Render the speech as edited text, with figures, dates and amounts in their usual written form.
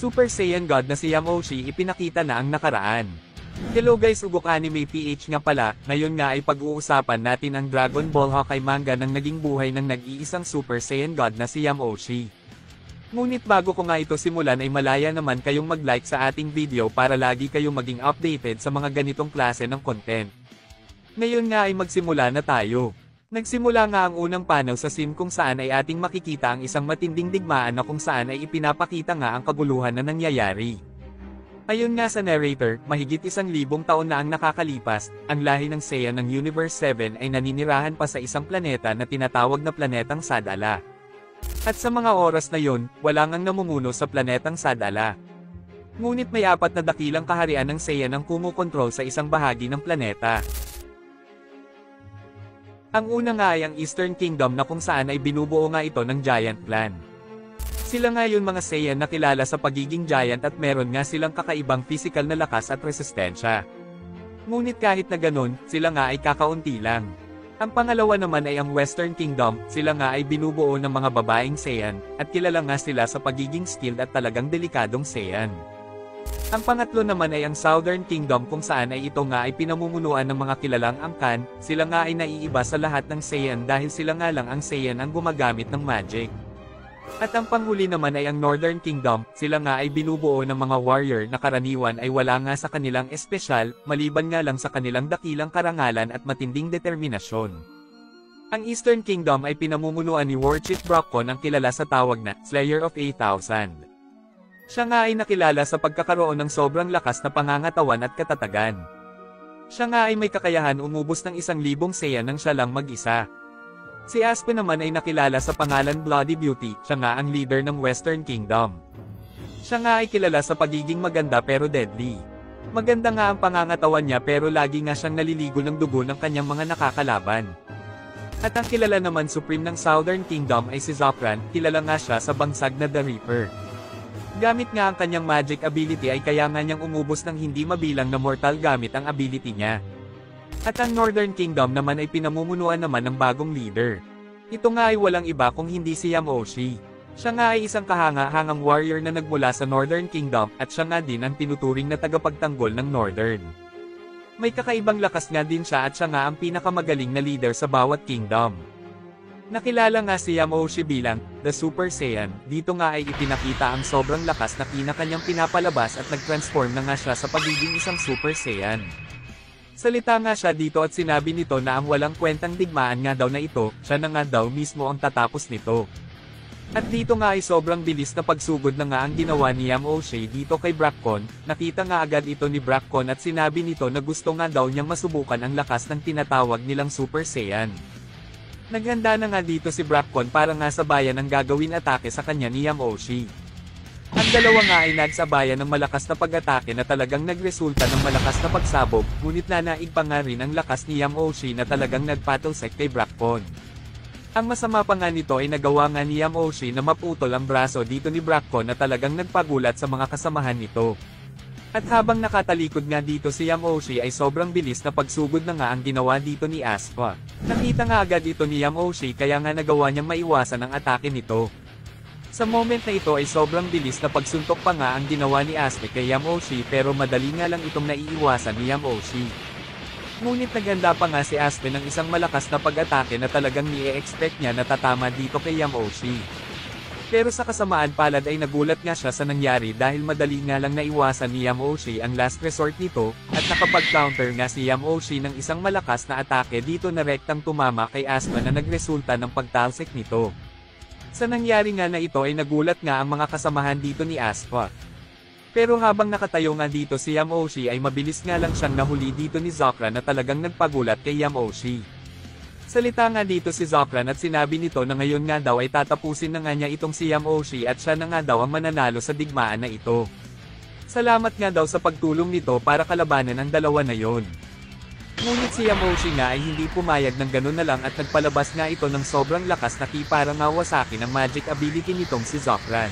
Super Saiyan God na si Yamoshi ipinakita na ang nakaraan. Hello guys, Ugok Anime PH nga pala, ngayon nga ay pag-uusapan natin ang Dragon Ball Hawkeye manga ng naging buhay ng nag-iisang Super Saiyan God na si Yamoshi. Ngunit bago ko nga ito simulan ay malaya naman kayong mag-like sa ating video para lagi kayong maging updated sa mga ganitong klase ng content. Ngayon nga ay magsimula na tayo. Nagsimula nga ang unang panel sa scene kung saan ay ating makikita ang isang matinding digmaan na kung saan ay ipinapakita nga ang kaguluhan na nangyayari. Ayon nga sa narrator, mahigit 1,000 taon na ang nakakalipas, ang lahi ng Saiyan ng Universe 7 ay naninirahan pa sa isang planeta na tinatawag na planetang Sadala. At sa mga oras na yon, wala ngang namumuno sa planetang Sadala. Ngunit may 4 na dakilang kaharian ng Saiyan ang kumukontrol sa isang bahagi ng planeta. Ang una nga ay ang Eastern Kingdom na kung saan ay binubuo nga ito ng Giant Clan. Sila nga yun mga Saiyan na kilala sa pagiging giant at meron nga silang kakaibang physical na lakas at resistensya. Ngunit kahit na ganun, sila nga ay kakaunti lang. Ang pangalawa naman ay ang Western Kingdom, sila nga ay binubuo ng mga babaeng Saiyan, at kilala nga sila sa pagiging skilled at talagang delikadong Saiyan. Ang pangatlo naman ay ang Southern Kingdom kung saan ay ito nga ay pinamumunuan ng mga kilalang angkan, sila nga ay naiiba sa lahat ng Saiyan dahil sila nga lang ang Saiyan ang gumagamit ng magic. At ang panghuli naman ay ang Northern Kingdom, sila nga ay binubuo ng mga warrior na karaniwan ay wala nga sa kanilang espesyal, maliban nga lang sa kanilang dakilang karangalan at matinding determinasyon. Ang Eastern Kingdom ay pinamumunuan ni War Chief Brockon ang kilala sa tawag na Slayer of 8,000. Siya nga ay nakilala sa pagkakaroon ng sobrang lakas na pangangatawan at katatagan. Siya nga ay may kakayahan umubos ng 1,000 Saiyan nang siya lang mag-isa. Si Aspen naman ay nakilala sa pangalan Bloody Beauty, siya nga ang leader ng Western Kingdom. Siya nga ay kilala sa pagiging maganda pero deadly. Maganda nga ang pangangatawan niya pero lagi nga siyang naliligo ng dugo ng kanyang mga nakakalaban. At ang kilala naman supreme ng Southern Kingdom ay si Zopran, kilala nga siya sa bangsag na The Reaper. Gamit nga ang kanyang magic ability ay kaya nga niyang umubos ng hindi mabilang na mortal gamit ang ability niya. At ang Northern Kingdom naman ay pinamumunuan naman ng bagong leader. Ito nga ay walang iba kung hindi si Yamoshi. Siya nga ay isang kahanga-hangang warrior na nagmula sa Northern Kingdom at siya nga din ang tinuturing na tagapagtanggol ng Northern. May kakaibang lakas nga din siya at siya nga ang pinakamagaling na leader sa bawat kingdom. Nakilala nga si Yamoshi bilang The Super Saiyan, dito nga ay ipinakita ang sobrang lakas na kanyang pinapalabas at nag-transform na nga siya sa pagiging isang Super Saiyan. Salita nga siya dito at sinabi nito na ang walang kwentang digmaan nga daw na ito, siya na nga daw mismo ang tatapos nito. At dito nga ay sobrang bilis na pagsugod na nga ang ginawa ni Yamoshi dito kay Brockon, nakita nga agad ito ni Brockon at sinabi nito na gusto nga daw niyang masubukan ang lakas ng tinatawag nilang Super Saiyan. Naghanda na nga dito si Brockon para nga sabayan ang gagawin atake sa kanya ni Yamoshi. Ang dalawa nga ay nagsabayan ng malakas na pag-atake na talagang nagresulta ng malakas na pagsabog, ngunit nanaig pa nga rin ang lakas ni Yamoshi na talagang nagpatalsek kay Brockon. Ang masama pa nga nito ay nagawa nga ni Yamoshi na maputol ang braso dito ni Brockon na talagang nagpagulat sa mga kasamahan nito. At habang nakatalikod nga dito si Yamoshi ay sobrang bilis na pagsugod na nga ang ginawa dito ni Aspa. Nakita nga agad ito ni Yamoshi kaya nga nagawa niyang maiwasan ang atake nito. Sa moment na ito ay sobrang bilis na pagsuntok pa nga ang ginawa ni Aspa kay Yamoshi pero madali nga lang itong naiiwasan ni Yamoshi. Ngunit naganda pa nga si Aspen ng isang malakas na pag-atake na talagang nie-expect niya na tatama dito kay Yamoshi. Pero sa kasamaan palad ay nagulat nga siya sa nangyari dahil madali nga lang naiwasan ni Yamoshi ang last resort nito, at nakapag-counter nga si Yamoshi ng isang malakas na atake dito na rektang tumama kay Aspen na nagresulta ng pagtalsik nito. Sa nangyari nga na ito ay nagulat nga ang mga kasamahan dito ni Aspa. Pero habang nakatayo nga dito si Yamoshi ay mabilis nga lang siyang nahuli dito ni Zopran na talagang nagpagulat kay Yamoshi. Salita nga dito si Zopran at sinabi nito na ngayon nga daw ay tatapusin na nga niya itong si Yamoshi at siya na nga daw ang mananalo sa digmaan na ito. Salamat nga daw sa pagtulong nito para kalabanan ang dalawa na yon. Ngunit si Yamoshi nga ay hindi pumayag ng ganun na lang at nagpalabas nga ito ng sobrang lakas na para nga wasakin ang magic ability nitong si Zopran.